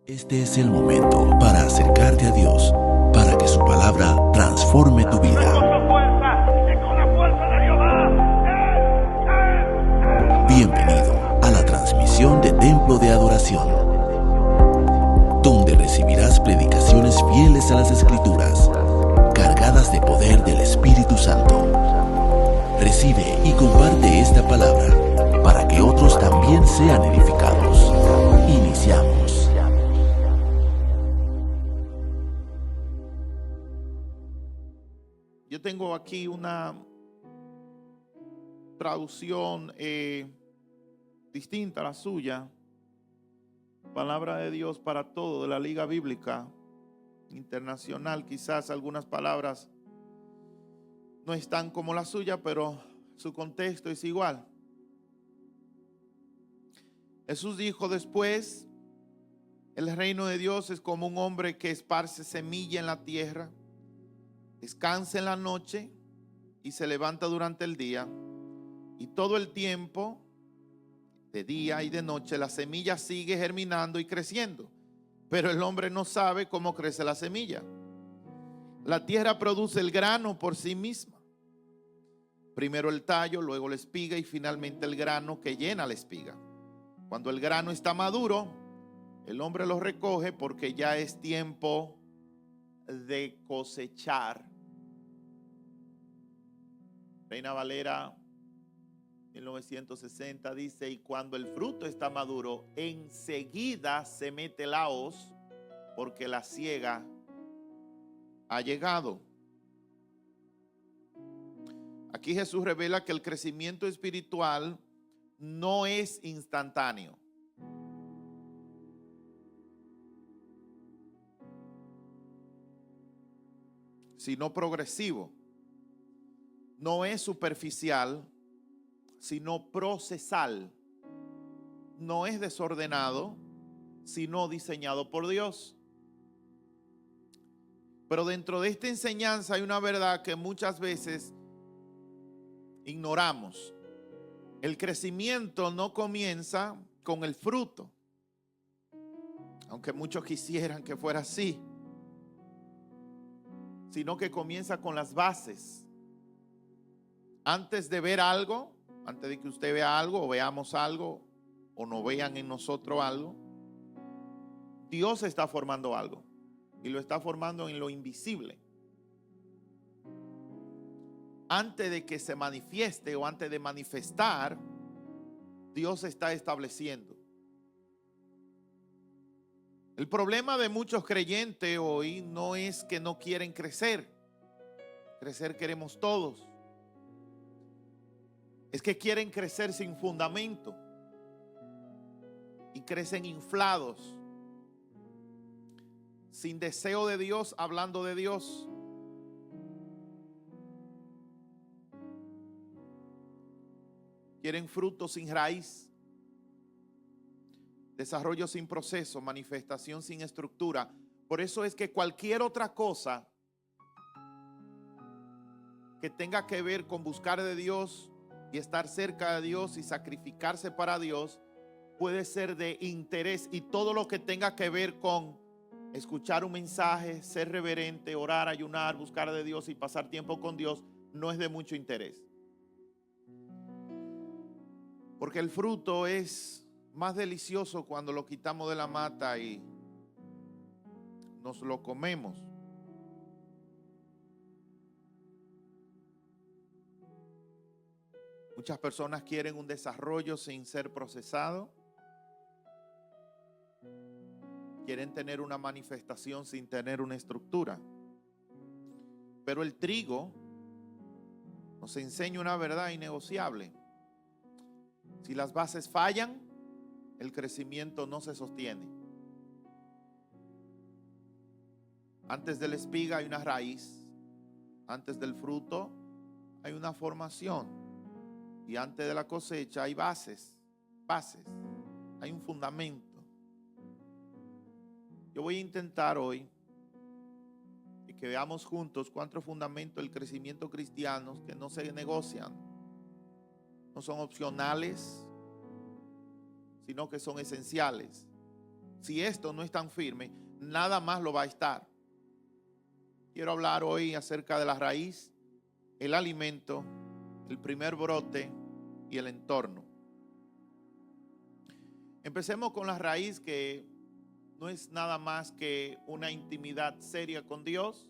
Este es el momento para acercarte a Dios, para que su palabra transforme tu vida. Bienvenido a la transmisión de Templo de Adoración, donde recibirás predicaciones fieles a las Escrituras, cargadas de poder del Espíritu Santo. Recibe y comparte esta palabra para que otros también sean edificados. Iniciamos. Yo tengo aquí una traducción distinta a la suya. Palabra de Dios para todo, de la Liga Bíblica Internacional. Quizás algunas palabras no están como la suya, pero su contexto es igual. Jesús dijo después: el reino de Dios es como un hombre que esparce semilla en la tierra, descansa en la noche y se levanta durante el día, y todo el tiempo, de día y de noche, la semilla sigue germinando y creciendo, pero el hombre no sabe cómo crece la semilla. La tierra produce el grano por sí misma. Primero el tallo, luego la espiga y finalmente el grano que llena la espiga. Cuando el grano está maduro, el hombre lo recoge porque ya es tiempo de cosechar. Reina Valera 1960 dice: y cuando el fruto está maduro, enseguida se mete la hoz, porque la siega ha llegado. Aquí Jesús revela que el crecimiento espiritual no es instantáneo, sino progresivo. No es superficial, sino procesal. No es desordenado, sino diseñado por Dios. Pero dentro de esta enseñanza hay una verdad que muchas veces ignoramos. El crecimiento no comienza con el fruto, aunque muchos quisieran que fuera así, sino que comienza con las bases. Antes de ver algo, antes de que usted vea algo o veamos algo o no vean en nosotros algo, Dios está formando algo y lo está formando en lo invisible. Antes de que se manifieste o antes de manifestar, Dios está estableciendo. El problema de muchos creyentes hoy no es que no quieren crecer. Crecer queremos todos. Es que quieren crecer sin fundamento y crecen inflados, sin deseo de Dios, hablando de Dios. Quieren frutos sin raíz, desarrollo sin proceso, manifestación sin estructura. Por eso es que cualquier otra cosa que tenga que ver con buscar de Dios y estar cerca de Dios y sacrificarse para Dios puede ser de interés, y todo lo que tenga que ver con escuchar un mensaje, ser reverente, orar, ayunar, buscar de Dios y pasar tiempo con Dios no es de mucho interés. Porque el fruto es más delicioso cuando lo quitamos de la mata y nos lo comemos. Muchas personas quieren un desarrollo sin ser procesado. Quieren tener una manifestación sin tener una estructura. Pero el trigo nos enseña una verdad innegociable. Si las bases fallan, el crecimiento no se sostiene. Antes de la espiga hay una raíz. Antes del fruto hay una formación. Y antes de la cosecha hay bases. Hay un fundamento. Yo voy a intentar hoy y que veamos juntos 4 fundamentos del crecimiento cristiano que no se negocian. No son opcionales, sino que son esenciales. si esto no es tan firme, nada más lo va a estar. Quiero hablar hoy acerca de la raíz, el alimento, el primer brote y el entorno. Empecemos con la raíz, que no es nada más que una intimidad seria con Dios.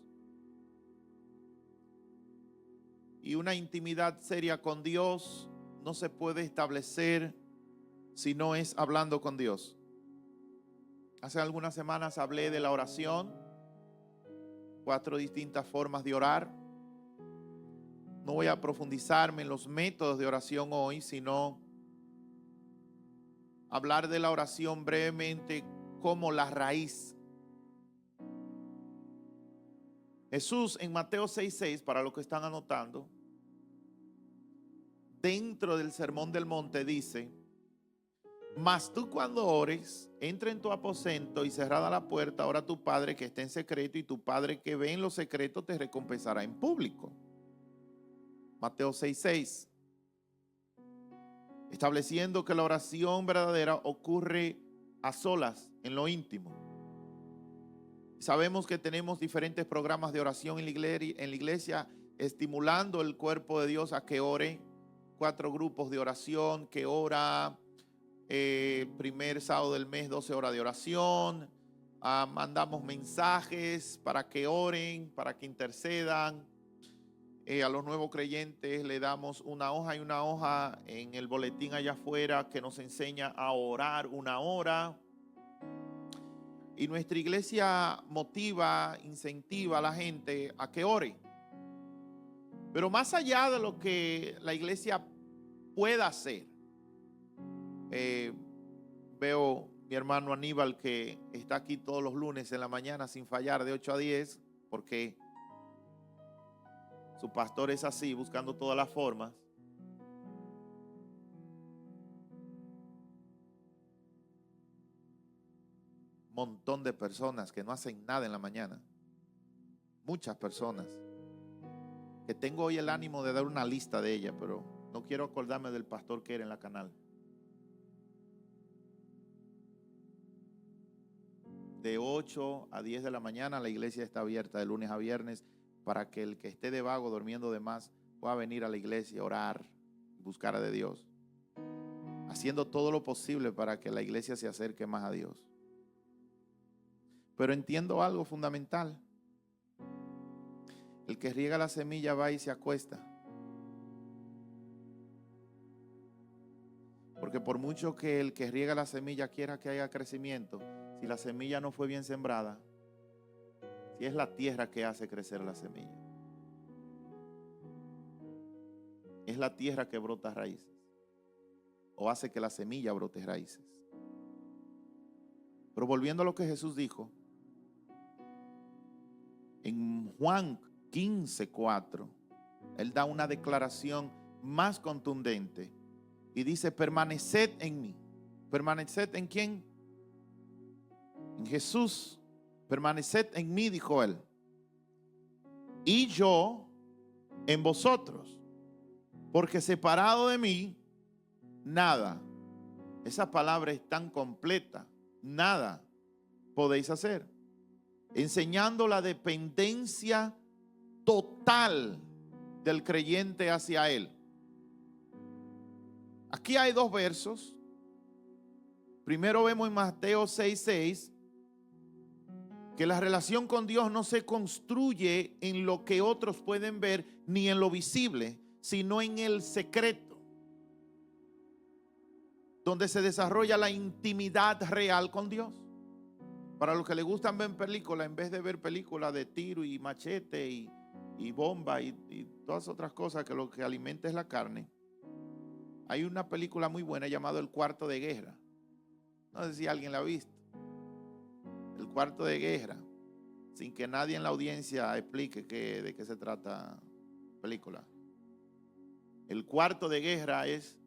Y una intimidad seria con Dios no se puede establecer si no es hablando con Dios. Hace algunas semanas hablé de la oración, 4 distintas formas de orar. No voy a profundizarme en los métodos de oración hoy, sino hablar de la oración brevemente como la raíz. Jesús en Mateo 6:6, para los que están anotando, dentro del Sermón del Monte dice: mas tú cuando ores, entra en tu aposento y cerrada la puerta, ora a tu Padre que está en secreto, y tu Padre que ve en lo secreto te recompensará en público. Mateo 6:6. Estableciendo que la oración verdadera ocurre a solas, en lo íntimo. Sabemos que tenemos diferentes programas de oración en la iglesia, estimulando el cuerpo de Dios a que ore. 4 grupos de oración que ora primer sábado del mes, 12 horas de oración. Mandamos mensajes para que oren, para que intercedan. A los nuevos creyentes le damos una hoja en el boletín allá afuera que nos enseña a orar 1 hora. Y nuestra iglesia motiva, incentiva a la gente a que ore. Pero más allá de lo que la iglesia pueda hacer, veo mi hermano Aníbal, que está aquí todos los lunes en la mañana sin fallar de 8 a 10, porque su pastor es así, buscando todas las formas. Montón de personas que no hacen nada en la mañana. Muchas personas. Que tengo hoy el ánimo de dar una lista de ellas, pero no quiero acordarme del pastor que era en la canal. De 8 a 10 de la mañana la iglesia está abierta de lunes a viernes para que el que esté de vago, durmiendo de más, pueda venir a la iglesia, orar, buscar a Dios, haciendo todo lo posible para que la iglesia se acerque más a Dios. Pero entiendo algo fundamental. El que riega la semilla va y se acuesta. Porque por mucho que el que riega la semilla quiera que haya crecimiento, si la semilla no fue bien sembrada, si es la tierra que hace crecer la semilla, es la tierra que brota raíces, o hace que la semilla brote raíces. Pero volviendo a lo que Jesús dijo, en Juan 15:4, Él da una declaración más contundente y dice: permaneced en mí. ¿Permaneced en quién? En Jesús. Permaneced en mí, dijo Él, y yo en vosotros, porque separado de mí, nada. Esa palabra es tan completa. Nada podéis hacer. Enseñando la dependencia total del creyente hacia Él. Aquí hay 2 versos. Primero vemos en Mateo 6:6 que la relación con Dios no se construye en lo que otros pueden ver ni en lo visible, sino en el secreto, donde se desarrolla la intimidad real con Dios. Para los que les gustan ver películas, en vez de ver películas de tiro y machete y bomba y todas otras cosas que lo que alimenta es la carne, hay una película muy buena llamada El Cuarto de Guerra. No sé si alguien la ha visto. El Cuarto de Guerra, sin que nadie en la audiencia explique de qué se trata la película. El Cuarto de Guerra es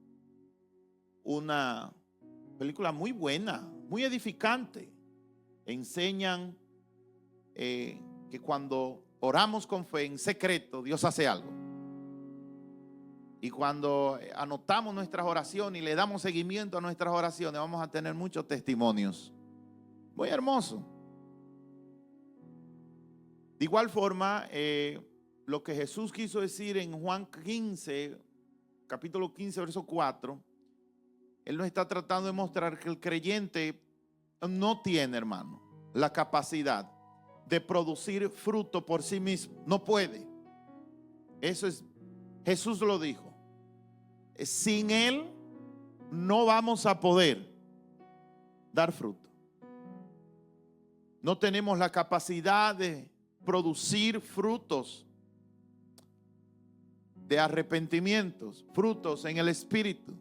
una película muy buena, muy edificante. Enseñan que cuando oramos con fe en secreto, Dios hace algo. Y cuando anotamos nuestras oraciones y le damos seguimiento a nuestras oraciones, vamos a tener muchos testimonios. Muy hermoso. De igual forma, lo que Jesús quiso decir en Juan 15, capítulo 15, verso 4, Él nos está tratando de mostrar que el creyente no tiene, hermano, la capacidad de producir fruto por sí mismo. No puede. Eso es, Jesús lo dijo. Sin Él no vamos a poder dar fruto. No tenemos la capacidad de producir frutos de arrepentimientos, frutos en el Espíritu,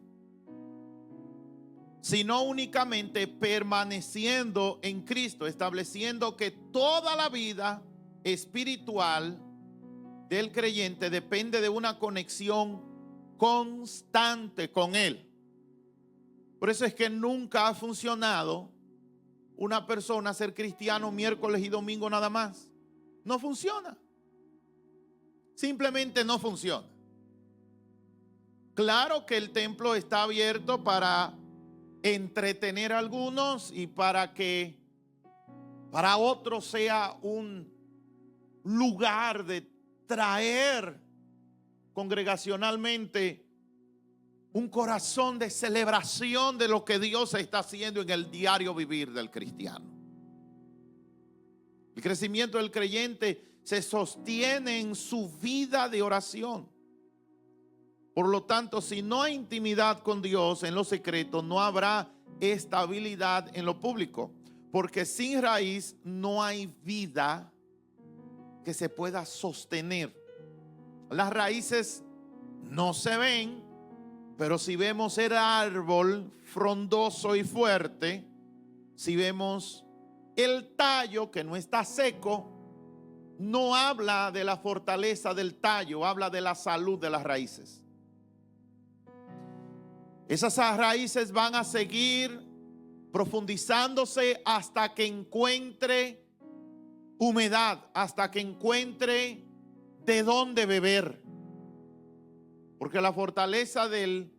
sino únicamente permaneciendo en Cristo, estableciendo que toda la vida espiritual del creyente depende de una conexión constante con Él. Por eso es que nunca ha funcionado una persona ser cristiano miércoles y domingo nada más. No funciona. Simplemente no funciona. Claro que el templo está abierto para entretener a algunos y para que para otros sea un lugar de traer congregacionalmente un corazón de celebración de lo que Dios está haciendo en el diario vivir del cristiano. El crecimiento del creyente se sostiene en su vida de oración. Por lo tanto, si no hay intimidad con Dios en lo secreto, no habrá estabilidad en lo público. Porque sin raíz no hay vida que se pueda sostener. Las raíces no se ven, pero si vemos el árbol frondoso y fuerte, si vemos el tallo que no está seco, no habla de la fortaleza del tallo, habla de la salud de las raíces. Esas raíces van a seguir profundizándose hasta que encuentre humedad, hasta que encuentre de dónde beber. Porque la fortaleza del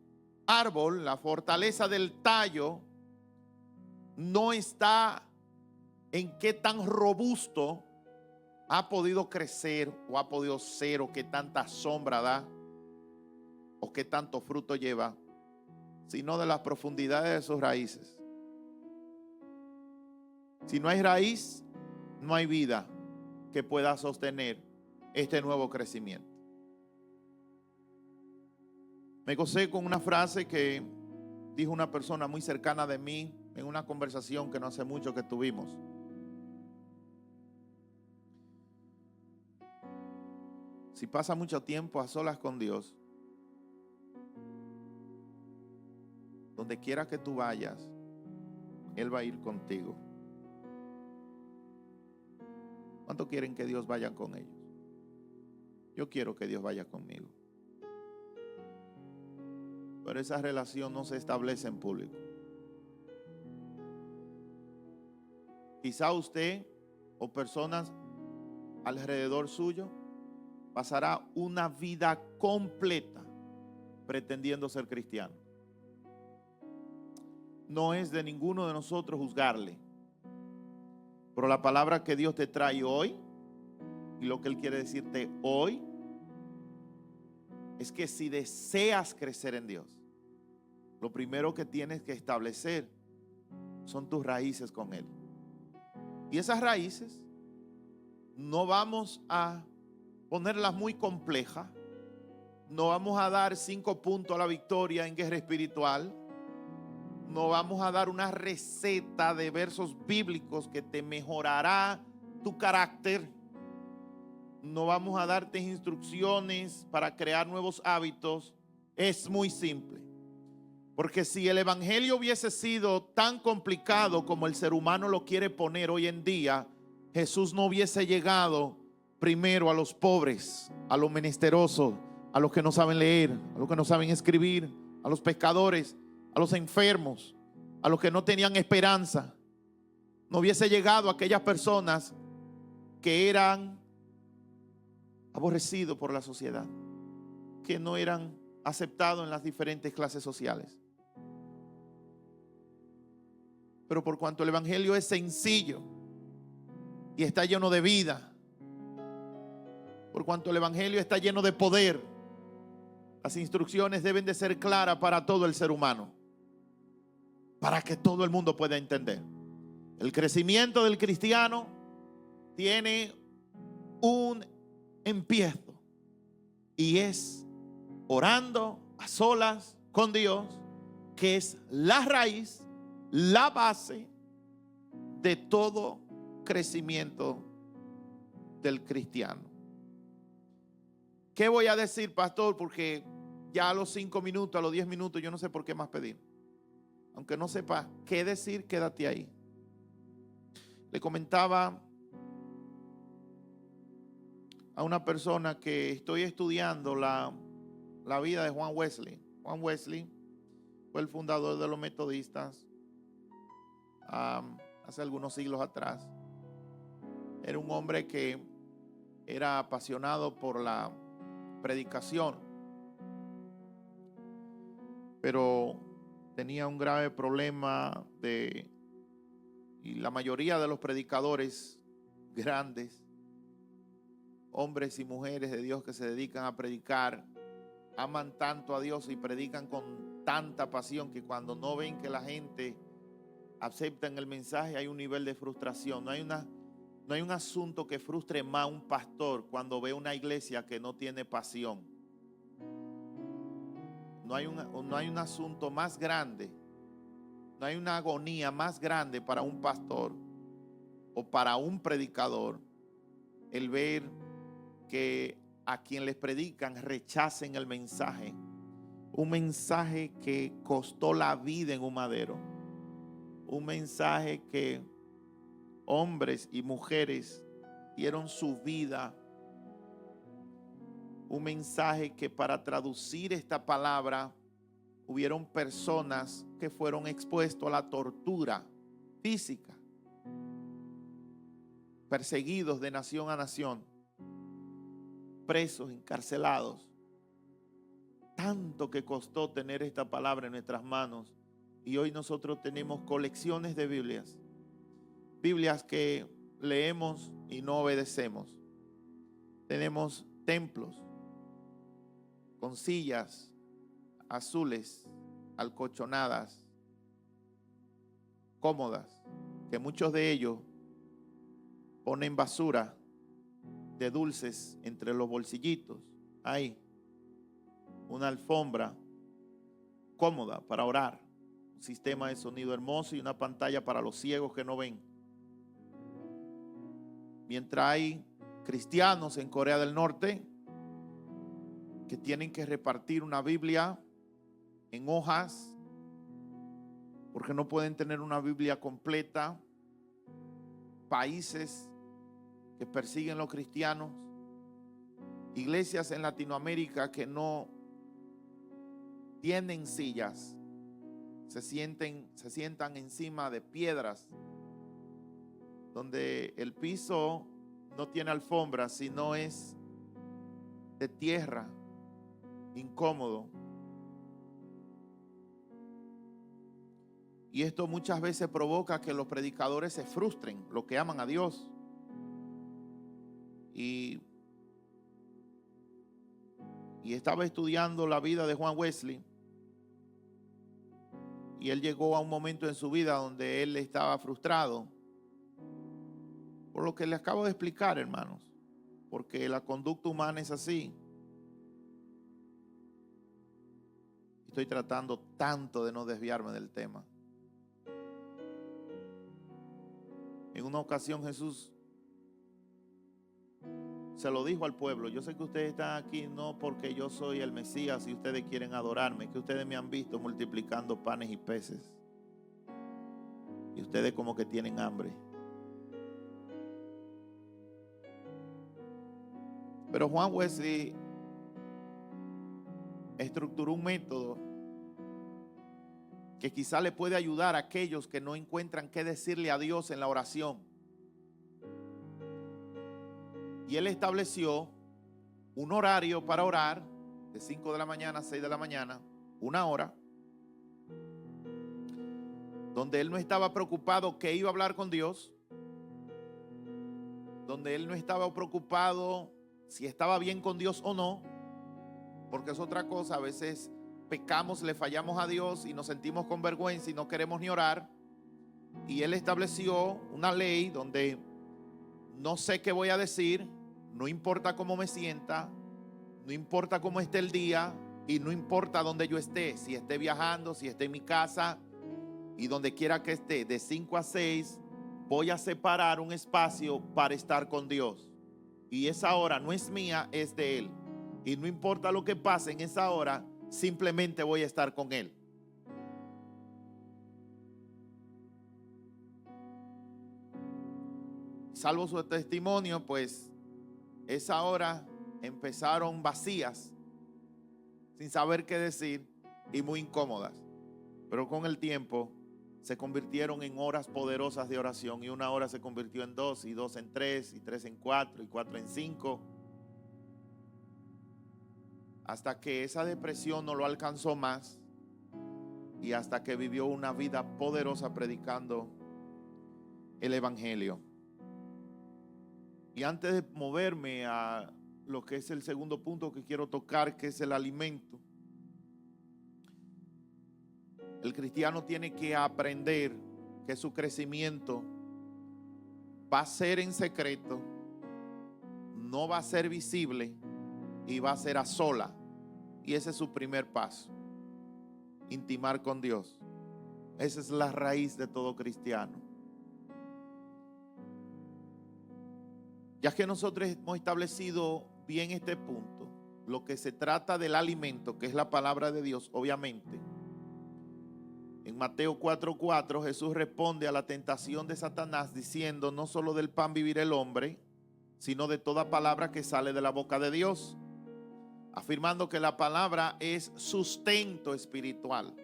árbol, la fortaleza del tallo, no está en qué tan robusto ha podido crecer o ha podido ser, o qué tanta sombra da, o qué tanto fruto lleva, sino de las profundidades de sus raíces. Si no hay raíz, no hay vida que pueda sostener este nuevo crecimiento. Me gocé con una frase que dijo una persona muy cercana de mí en una conversación que no hace mucho que tuvimos. Si pasa mucho tiempo a solas con Dios, donde quiera que tú vayas, Él va a ir contigo. ¿Cuánto quieren que Dios vaya con ellos? Yo quiero que Dios vaya conmigo. Pero esa relación no se establece en público. Quizá usted o personas alrededor suyo pasará una vida completa pretendiendo ser cristiano. No es de ninguno de nosotros juzgarle. Pero la palabra que Dios te trae hoy y lo que Él quiere decirte hoy es que si deseas crecer en Dios, lo primero que tienes que establecer son tus raíces con Él. Y esas raíces no vamos a ponerlas muy complejas, no vamos a dar 5 puntos a la victoria en guerra espiritual, no vamos a dar una receta de versos bíblicos que te mejorará tu carácter. No vamos a darte instrucciones para crear nuevos hábitos. Es muy simple. Porque si el evangelio hubiese sido tan complicado como el ser humano lo quiere poner hoy en día, Jesús no hubiese llegado primero a los pobres, a los menesterosos, a los que no saben leer, a los que no saben escribir, a los pescadores, a los enfermos, a los que no tenían esperanza. No hubiese llegado a aquellas personas que eran aborrecidos por la sociedad, que no eran aceptados en las diferentes clases sociales. Pero por cuanto el evangelio es sencillo y está lleno de vida, por cuanto el evangelio está lleno de poder, las instrucciones deben de ser claras para todo el ser humano, para que todo el mundo pueda entender. El crecimiento del cristiano tiene un empiezo y es orando a solas con Dios, que es la raíz, la base de todo crecimiento del cristiano. ¿Qué voy a decir, pastor? Porque ya a los 5 minutos, a los 10 minutos, yo no sé por qué más pedir. Aunque no sepa qué decir, quédate ahí. Le comentaba a una persona que estoy estudiando la vida de Juan Wesley. Juan Wesley fue el fundador de los metodistas hace algunos siglos atrás. Era un hombre que era apasionado por la predicación, pero tenía un grave problema y la mayoría de los predicadores grandes, hombres y mujeres de Dios que se dedican a predicar, aman tanto a Dios y predican con tanta pasión que cuando no ven que la gente acepta el mensaje, hay un nivel de frustración. No hay un asunto que frustre más a un pastor cuando ve una iglesia que no tiene pasión. No hay un asunto más grande, no hay una agonía más grande para un pastor o para un predicador el ver que a quien les predican rechacen el mensaje. Un mensaje que costó la vida en un madero. Un mensaje que hombres y mujeres dieron su vida. Un mensaje que para traducir esta palabra hubieron personas que fueron expuestos a la tortura física, perseguidos de nación a nación, presos, encarcelados. Tanto que costó tener esta palabra en nuestras manos, y hoy nosotros tenemos colecciones de Biblias que leemos y no obedecemos. Tenemos templos con sillas azules, alcolchonadas, cómodas, que muchos de ellos ponen basura de dulces entre los bolsillitos. Hay una alfombra cómoda para orar, un sistema de sonido hermoso y una pantalla para los ciegos que no ven. Mientras hay cristianos en Corea del Norte que tienen que repartir una Biblia en hojas porque no pueden tener una Biblia completa. Países que persiguen a los cristianos. Iglesias en Latinoamérica que no tienen sillas, se sientan encima de piedras, donde el piso no tiene alfombra, sino es de tierra, incómodo. Y esto muchas veces provoca que los predicadores se frustren, los que aman a Dios. Y estaba estudiando la vida de Juan Wesley. Y él llegó a un momento en su vida donde él estaba frustrado. Por lo que les acabo de explicar, hermanos. Porque la conducta humana es así. Estoy tratando tanto de no desviarme del tema. En una ocasión Jesús se lo dijo al pueblo: yo sé que ustedes están aquí no porque yo soy el Mesías y ustedes quieren adorarme, que ustedes me han visto multiplicando panes y peces y ustedes como que tienen hambre. Pero Juan Wesley estructuró un método que quizá le puede ayudar a aquellos que no encuentran qué decirle a Dios en la oración. Y él estableció un horario para orar de 5 de la mañana a 6 de la mañana, 1 hora. donde él no estaba preocupado que iba a hablar con Dios, donde él no estaba preocupado si estaba bien con Dios o no, porque es otra cosa. A veces pecamos, le fallamos a Dios y nos sentimos con vergüenza y no queremos ni orar. Y él estableció una ley donde no sé qué voy a decir, no importa cómo me sienta, no importa cómo esté el día y no importa dónde yo esté, si esté viajando, si esté en mi casa y donde quiera que esté, de 5 a 6 voy a separar un espacio para estar con Dios. Y esa hora no es mía, es de Él. Y no importa lo que pase en esa hora, simplemente voy a estar con Él. Salvo su testimonio, pues esa hora empezaron vacías, sin saber qué decir y muy incómodas. Pero con el tiempo se convirtieron en horas poderosas de oración, y una hora se convirtió en 2, y 2 en 3, y 3 en 4, y 4 en 5, hasta que esa depresión no lo alcanzó más, y hasta que vivió una vida poderosa predicando el evangelio. Y antes de moverme a lo que es el segundo punto que quiero tocar, que es el alimento, el cristiano tiene que aprender que su crecimiento va a ser en secreto, no va a ser visible y va a ser a sola. Y ese es su primer paso: intimar con Dios. Esa es la raíz de todo cristiano. Ya que nosotros hemos establecido bien este punto, lo que se trata del alimento, que es la palabra de Dios, obviamente. En Mateo 4:4 Jesús responde a la tentación de Satanás diciendo: no solo del pan vivirá el hombre, sino de toda palabra que sale de la boca de Dios, afirmando que la palabra es sustento espiritual.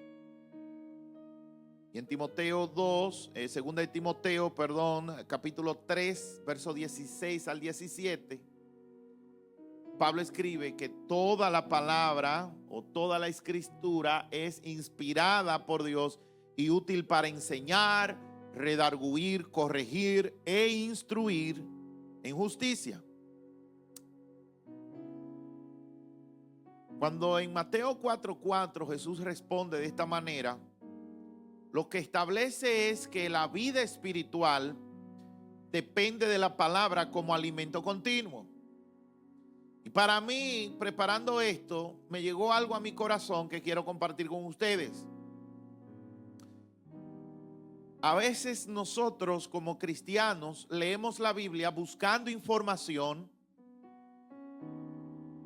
Y en Timoteo 2, segunda de Timoteo, capítulo 3, verso 16 al 17, Pablo escribe que toda la palabra o toda la escritura es inspirada por Dios y útil para enseñar, redarguir, corregir e instruir en justicia. Cuando en Mateo 4:4 Jesús responde de esta manera, lo que establece es que la vida espiritual depende de la palabra como alimento continuo. Y para mí, preparando esto, me llegó algo a mi corazón que quiero compartir con ustedes. A veces nosotros como cristianos leemos la Biblia buscando información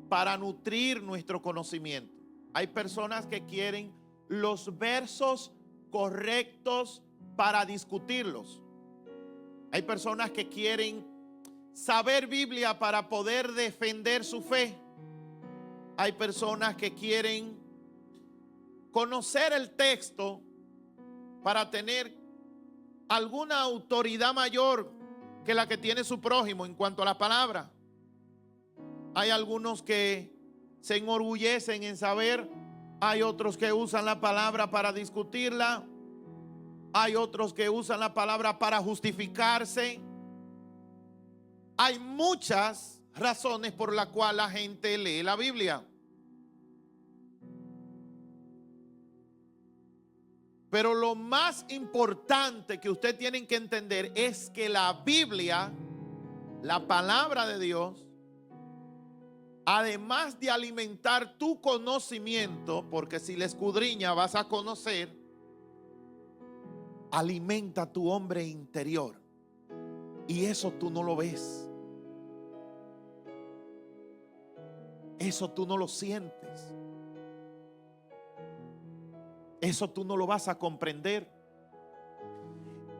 para nutrir nuestro conocimiento. Hay personas que quieren los versos correctos para discutirlos. Hay personas que quieren saber Biblia para poder defender su fe. Hay personas que quieren conocer el texto para tener alguna autoridad mayor que la que tiene su prójimo en cuanto a la palabra. Hay algunos que se enorgullecen en saber, hay otros que usan la palabra para discutirla, hay otros que usan la palabra para justificarse. Hay muchas razones por las cuales la gente lee la Biblia. Pero lo más importante que ustedes tienen que entender es que la Biblia, la palabra de Dios, además de alimentar tu conocimiento, porque si la escudriñas vas a conocer, alimenta tu hombre interior. Y eso tú no lo ves. Eso tú no lo sientes. Eso tú no lo vas a comprender.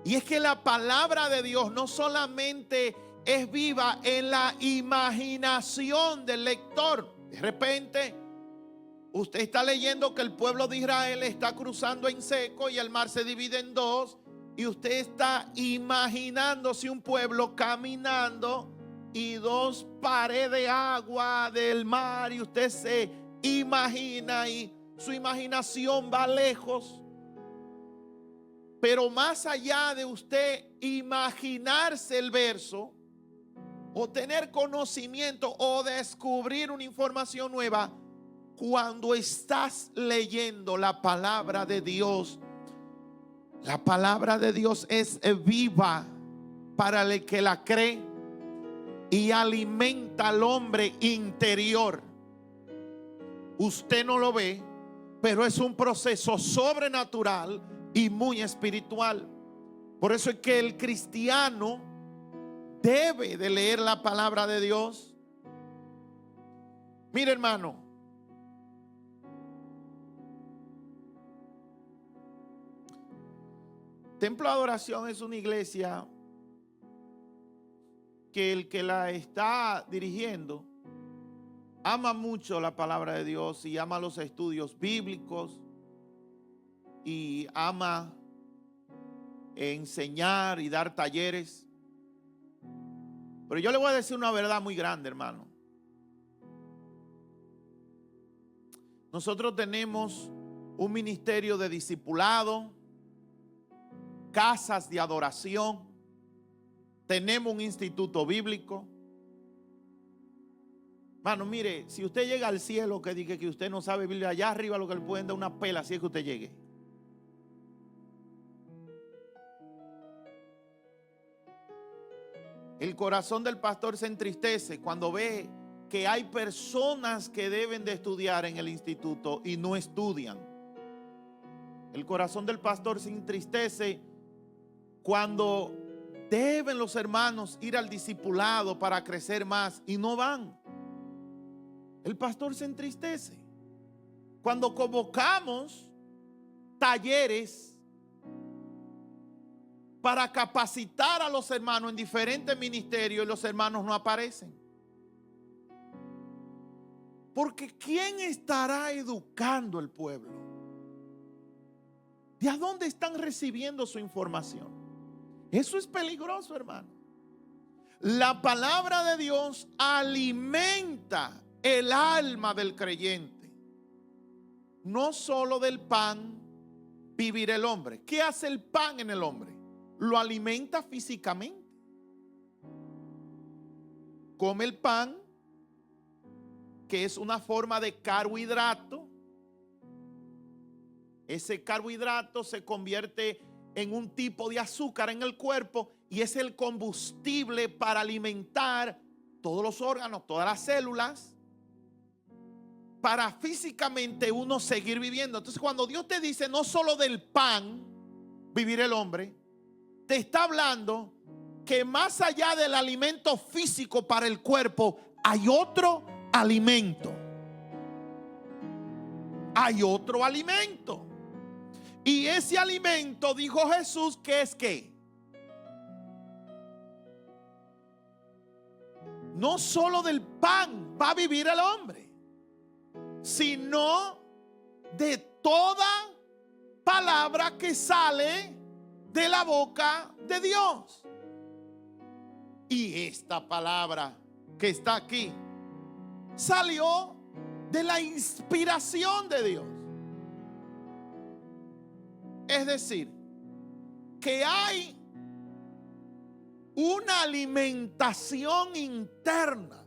Y es que la palabra de Dios no solamente es viva en la imaginación del lector. De repente, usted está leyendo que el pueblo de Israel está cruzando en seco y el mar se divide en dos. Y usted está imaginándose un pueblo caminando y dos pares de agua del mar. Y usted se imagina y su imaginación va lejos. Pero más allá de usted imaginarse el verso, o tener conocimiento, o descubrir una información nueva, cuando estás leyendo la palabra de Dios, la palabra de Dios es viva para el que la cree y alimenta al hombre interior. Usted no lo ve, pero es un proceso sobrenatural y muy espiritual. Por eso es que el cristiano debe de leer la palabra de Dios. Mire, hermano, Templo de Adoración es una iglesia que el que la está dirigiendo ama mucho la palabra de Dios y ama los estudios bíblicos y ama enseñar y dar talleres. Pero yo le voy a decir una verdad muy grande, hermano. Nosotros tenemos un ministerio de discipulado, casas de adoración, tenemos un instituto bíblico. Hermano, mire, si usted llega al cielo que diga que usted no sabe Biblia, allá arriba lo que le pueden dar una pela si es que usted llegue. El corazón del pastor se entristece cuando ve que hay personas que deben de estudiar en el instituto y no estudian. El corazón del pastor se entristece cuando deben los hermanos ir al discipulado para crecer más y no van. El pastor se entristece cuando convocamos talleres para capacitar a los hermanos en diferentes ministerios y los hermanos no aparecen. Porque ¿quién estará educando al pueblo? ¿De a dónde están recibiendo su información? Eso es peligroso, hermano. La palabra de Dios alimenta el alma del creyente. No solo del pan vivirá el hombre. ¿Qué hace el pan en el hombre? Lo alimenta físicamente. Come el pan, que es una forma de carbohidrato. Ese carbohidrato se convierte en un tipo de azúcar en el cuerpo y es el combustible para alimentar todos los órganos, todas las células, para físicamente uno seguir viviendo. Entonces, cuando Dios te dice no solo del pan vivir el hombre, te está hablando que más allá del alimento físico para el cuerpo, hay otro alimento. Hay otro alimento. Y ese alimento, dijo Jesús, que es ¿qué? No solo del pan va a vivir el hombre, sino de toda palabra que sale de la boca de Dios. Y esta palabra que está aquí salió de la inspiración de Dios. Es decir, que hay una alimentación interna.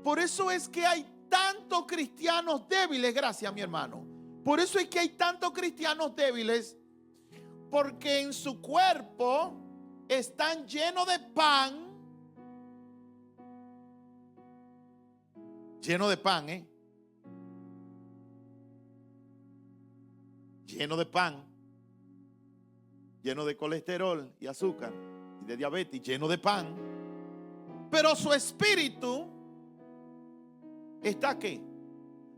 Por eso es que hay tantos cristianos débiles, gracias mi hermano. Por eso es que hay tantos cristianos débiles, porque en su cuerpo están llenos de pan. Lleno de pan, lleno de pan, lleno de colesterol y azúcar y de diabetes, lleno de pan. Pero su espíritu está aquí.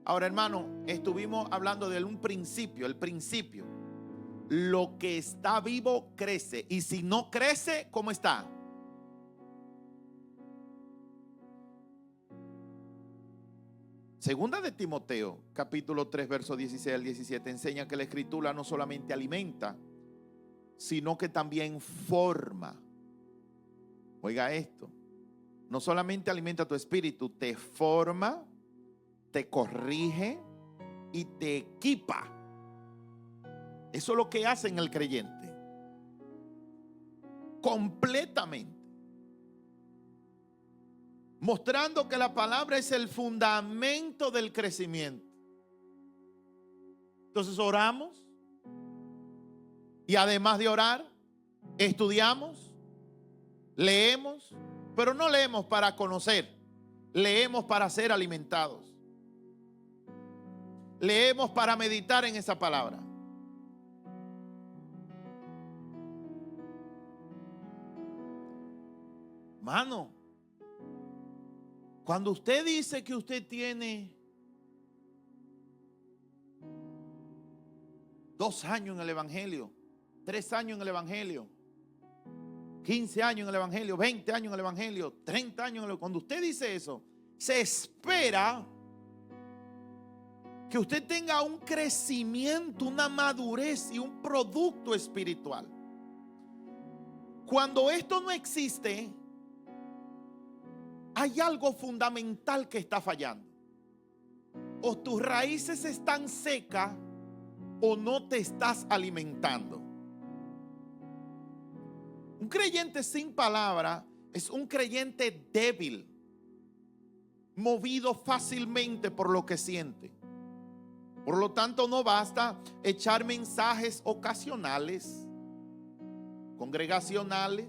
Ahora, hermano, estuvimos hablando de un principio, el principio. Lo que está vivo crece, y si no crece, ¿cómo está? Segunda de Timoteo, capítulo 3, verso 16 al 17, enseña que la escritura no solamente alimenta, sino que también forma. Oiga esto, no solamente alimenta tu espíritu, te forma, te corrige y te equipa Eso es lo que hace en el creyente. Completamente. Mostrando que la palabra es el fundamento del crecimiento. Entonces oramos. Y además de orar, estudiamos, leemos, pero no leemos para conocer, leemos para ser alimentados. Leemos para meditar en esa palabra. Mano, cuando usted dice que usted tiene 2 años en el Evangelio, 3 años en el Evangelio, 15 años en el Evangelio, 20 años en el Evangelio, 30 años en el Evangelio, cuando usted dice eso, se espera que usted tenga un crecimiento, una madurez y un producto espiritual. Cuando esto no existe, hay algo fundamental que está fallando. O tus raíces están secas o no te estás alimentando. Un creyente sin palabra es un creyente débil, movido fácilmente por lo que siente. Por lo tanto, no basta echar mensajes ocasionales, congregacionales.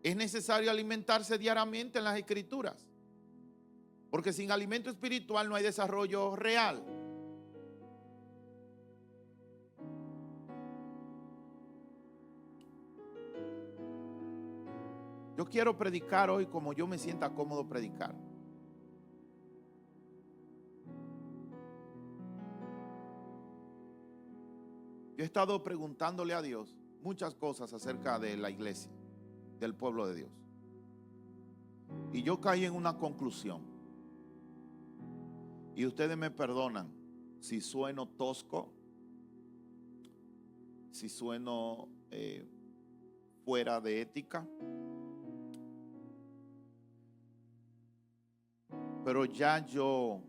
Es necesario alimentarse diariamente en las Escrituras, porque sin alimento espiritual no hay desarrollo real. Yo quiero predicar hoy como yo me sienta cómodo predicar. Yo he estado preguntándole a Dios muchas cosas acerca de la iglesia, del pueblo de Dios. Y yo caí en una conclusión. Y ustedes me perdonan si sueno tosco, si sueno fuera de ética. Pero ya yo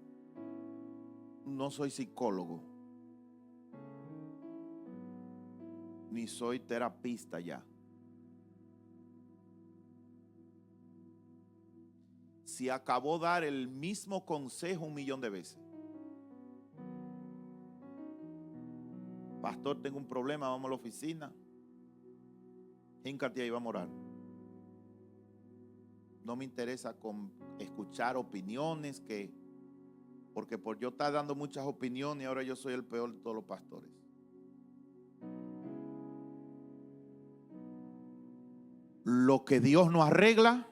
no soy psicólogo, ni soy terapista ya. Si acabó de dar el mismo consejo 1.000.000 de veces. Pastor, tengo un problema, vamos a la oficina. Híncate ahí, vamos a orar. No me interesa escuchar opiniones, porque por yo estar dando muchas opiniones, ahora yo soy el peor de todos los pastores. Lo que Dios no arregla,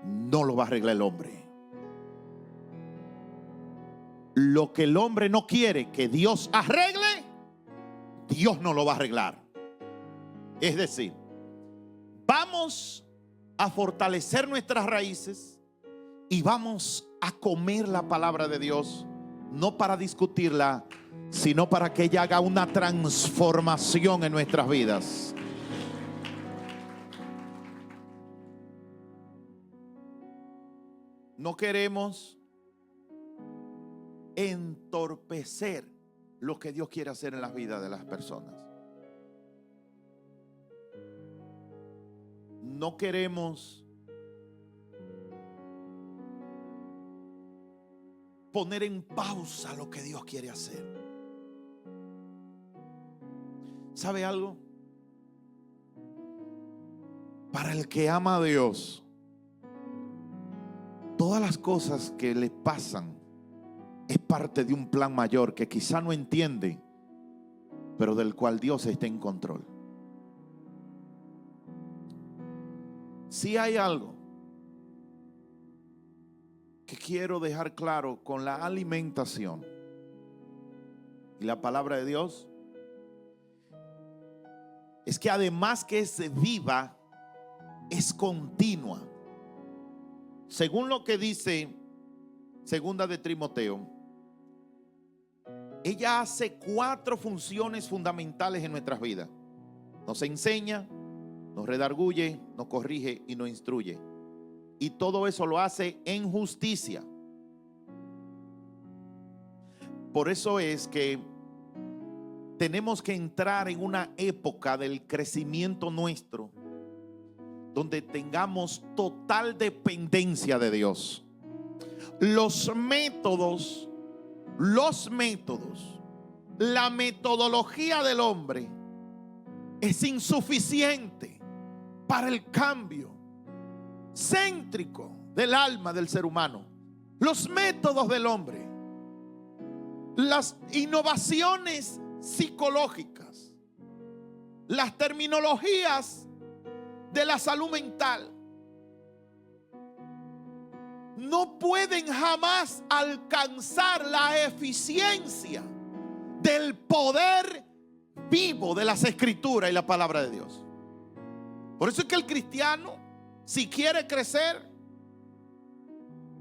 no lo va a arreglar el hombre. Lo que el hombre no quiere que Dios arregle, Dios no lo va a arreglar. Es decir, vamos a fortalecer nuestras raíces y vamos a comer la palabra de Dios, no para discutirla, sino para que ella haga una transformación en nuestras vidas. No queremos entorpecer lo que Dios quiere hacer en las vidas de las personas. No queremos poner en pausa lo que Dios quiere hacer. ¿Sabe algo? Para el que ama a Dios, todas las cosas que le pasan es parte de un plan mayor que quizá no entiende, pero del cual Dios está en control. Si hay algo que quiero dejar claro con la alimentación y la palabra de Dios, es que además que es viva, es continua. Según lo que dice Segunda de Timoteo, ella hace 4 funciones fundamentales en nuestras vidas. Nos enseña, nos redarguye, nos corrige y nos instruye. Y todo eso lo hace en justicia. Por eso es que tenemos que entrar en una época del crecimiento nuestro donde tengamos total dependencia de Dios. Los métodos, la metodología del hombre es insuficiente para el cambio céntrico del alma del ser humano. Los métodos del hombre, las innovaciones psicológicas, las terminologías de la salud mental no pueden jamás alcanzar la eficiencia del poder vivo de las Escrituras y la palabra de Dios. Por eso es que el cristiano, si quiere crecer,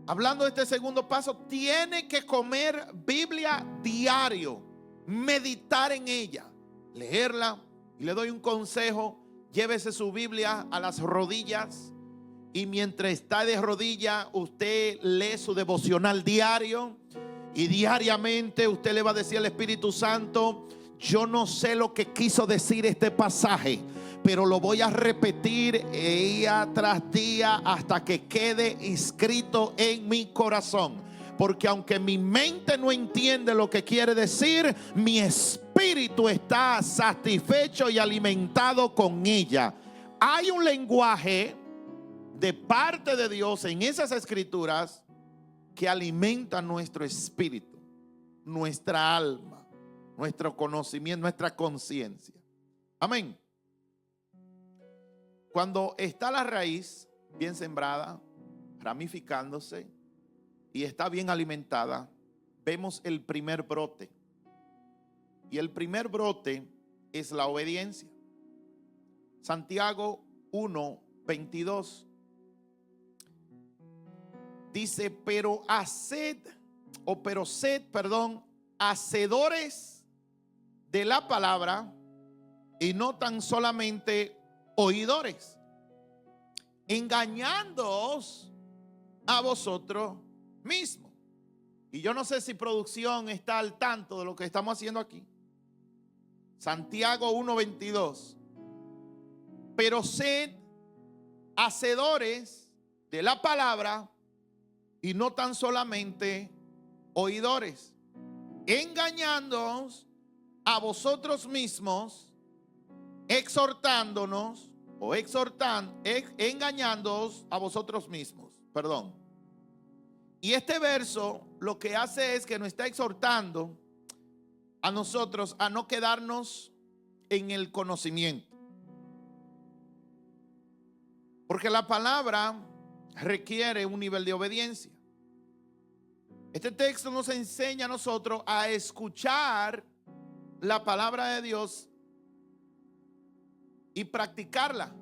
hablando de este segundo paso, tiene que comer Biblia diario, meditar en ella, leerla. Y le doy un consejo: llévese su Biblia a las rodillas y mientras está de rodillas usted lee su devocional diario, y diariamente usted le va a decir al Espíritu Santo: yo no sé lo que quiso decir este pasaje, pero lo voy a repetir día tras día hasta que quede escrito en mi corazón. Porque aunque mi mente no entiende lo que quiere decir, mi espíritu está satisfecho y alimentado con ella. Hay un lenguaje de parte de Dios en esas escrituras que alimenta nuestro espíritu, nuestra alma, nuestro conocimiento, nuestra conciencia. Amén. Cuando está la raíz bien sembrada, ramificándose y está bien alimentada, vemos el primer brote. Y el primer brote es la obediencia. Santiago 1:22 dice: sed, hacedores de la palabra y no tan solamente oidores, engañándoos a vosotros mismos. Y yo no sé si producción está al tanto de lo que estamos haciendo aquí. Santiago 1:22. Pero sed hacedores de la palabra y no tan solamente oidores, engañándoos a vosotros mismos, engañándoos a vosotros mismos. Perdón. Y este verso lo que hace es que nos está exhortando a nosotros a no quedarnos en el conocimiento. Porque la palabra requiere un nivel de obediencia. Este texto nos enseña a nosotros a escuchar la palabra de Dios y practicarla.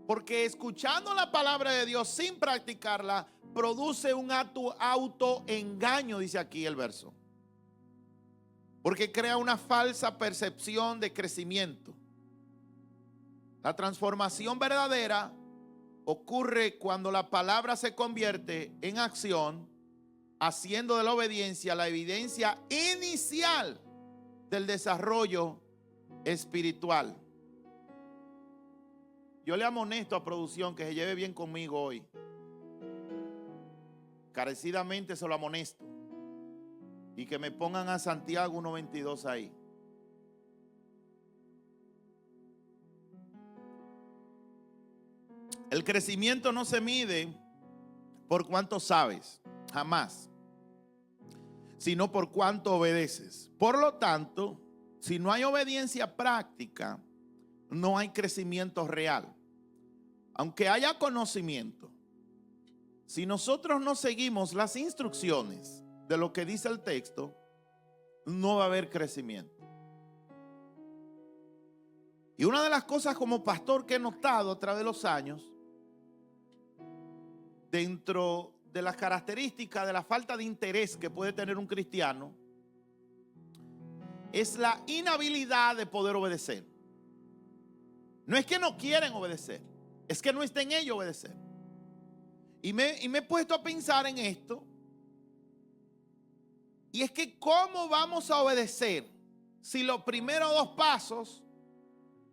Porque escuchando la palabra de Dios sin practicarla produce un autoengaño, dice aquí el verso. Porque crea una falsa percepción de crecimiento. La transformación verdadera ocurre cuando la palabra se convierte en acción, haciendo de la obediencia la evidencia inicial del desarrollo espiritual. Yo le amonesto a producción que se lleve bien conmigo hoy. Carecidamente se lo amonesto. Y que me pongan a Santiago 1:22 ahí. El crecimiento no se mide por cuánto sabes, jamás, sino por cuánto obedeces. Por lo tanto, si no hay obediencia práctica, no hay crecimiento real. Aunque haya conocimiento, si nosotros no seguimos las instrucciones de lo que dice el texto, no va a haber crecimiento. Y una de las cosas como pastor que he notado a través de los años, dentro de las características de la falta de interés que puede tener un cristiano, es la inhabilidad de poder obedecer. No es que no quieren obedecer, es que no está en ellos obedecer. Y me he puesto a pensar en esto. Y es que ¿cómo vamos a obedecer si los primeros dos pasos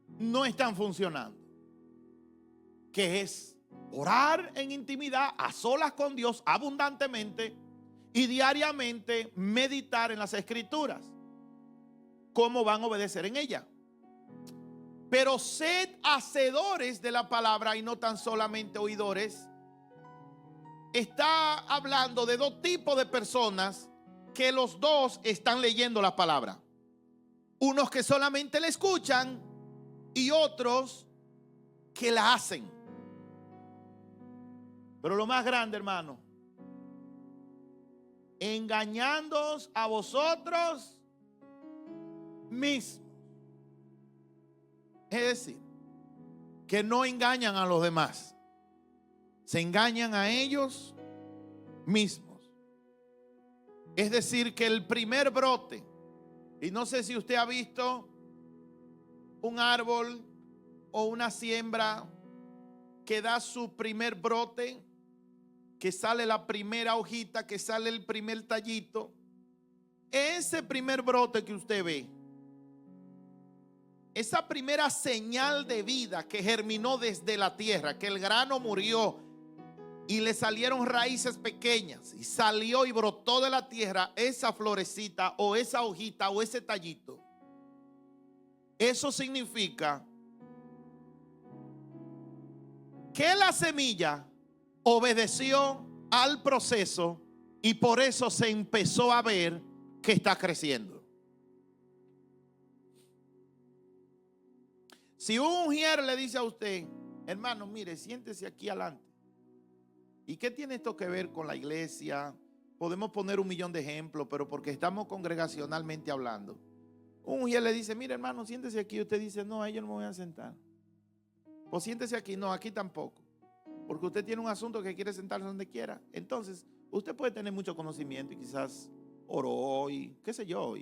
no están funcionando, que es orar en intimidad, a solas con Dios, abundantemente, y diariamente meditar en las Escrituras. ¿Cómo van a obedecer en ella? Pero sed hacedores de la palabra y no tan solamente oidores. Está hablando de dos tipos de personas que los dos están leyendo la palabra. Unos que solamente la escuchan y otros que la hacen. Pero lo más grande, hermano, engañándoos a vosotros mismos. Es decir, que no engañan a los demás, se engañan a ellos mismos. Es decir, que el primer brote, y no sé si usted ha visto un árbol o una siembra que da su primer brote, que sale la primera hojita, que sale el primer tallito. Ese primer brote que usted ve, esa primera señal de vida que germinó desde la tierra, que el grano murió y le salieron raíces pequeñas y salió y brotó de la tierra esa florecita o esa hojita o ese tallito. Eso significa que la semilla obedeció al proceso y por eso se empezó a ver que está creciendo. Si un ujier le dice a usted, hermano, mire, siéntese aquí adelante. ¿Y qué tiene esto que ver con la iglesia? Podemos poner 1.000.000 de ejemplos, pero porque estamos congregacionalmente hablando. Un ujier le dice, mire, hermano, siéntese aquí. Usted dice, no, ahí yo no me voy a sentar. O siéntese aquí. No, aquí tampoco. Porque usted tiene un asunto que quiere sentarse donde quiera. Entonces, usted puede tener mucho conocimiento y quizás oró y qué sé yo.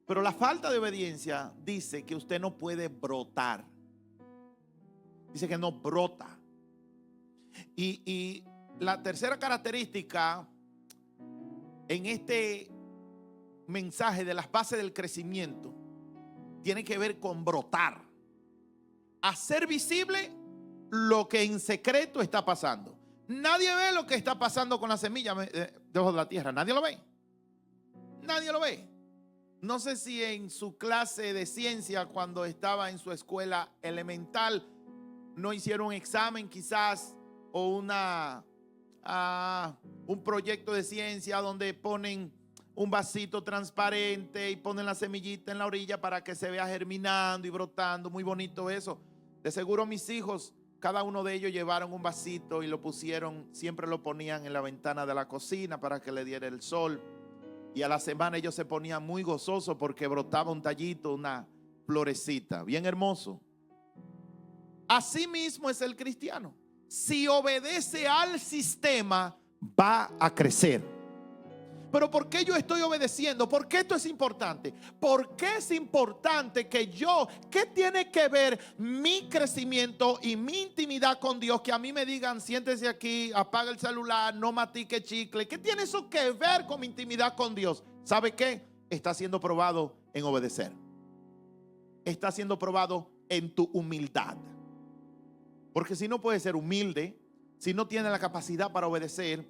Pero la falta de obediencia dice que usted no puede brotar. Dice que no brota. Y la tercera característica en este mensaje de las bases del crecimiento tiene que ver con brotar. Hacer visible lo que en secreto está pasando. Nadie ve lo que está pasando con la semilla debajo de la tierra. Nadie lo ve. Nadie lo ve. No sé si en su clase de ciencia, cuando estaba en su escuela elemental, no hicieron un examen quizás o un proyecto de ciencia donde ponen un vasito transparente y ponen la semillita en la orilla para que se vea germinando y brotando. Muy bonito eso. De seguro mis hijos, cada uno de ellos llevaron un vasito y lo pusieron, siempre lo ponían en la ventana de la cocina para que le diera el sol. Y a la semana ellos se ponían muy gozosos porque brotaba un tallito, una florecita. Bien hermoso. Así mismo es el cristiano. Si obedece al sistema, va a crecer. Pero ¿por qué yo estoy obedeciendo? ¿Por qué esto es importante? ¿Por qué es importante que qué tiene que ver mi crecimiento y mi intimidad con Dios? Que a mí me digan, siéntese aquí, apaga el celular, no matique chicle. ¿Qué tiene eso que ver con mi intimidad con Dios? ¿Sabe qué? Está siendo probado en obedecer. Está siendo probado en tu humildad. Porque si no puedes ser humilde, si no tienes la capacidad para obedecer,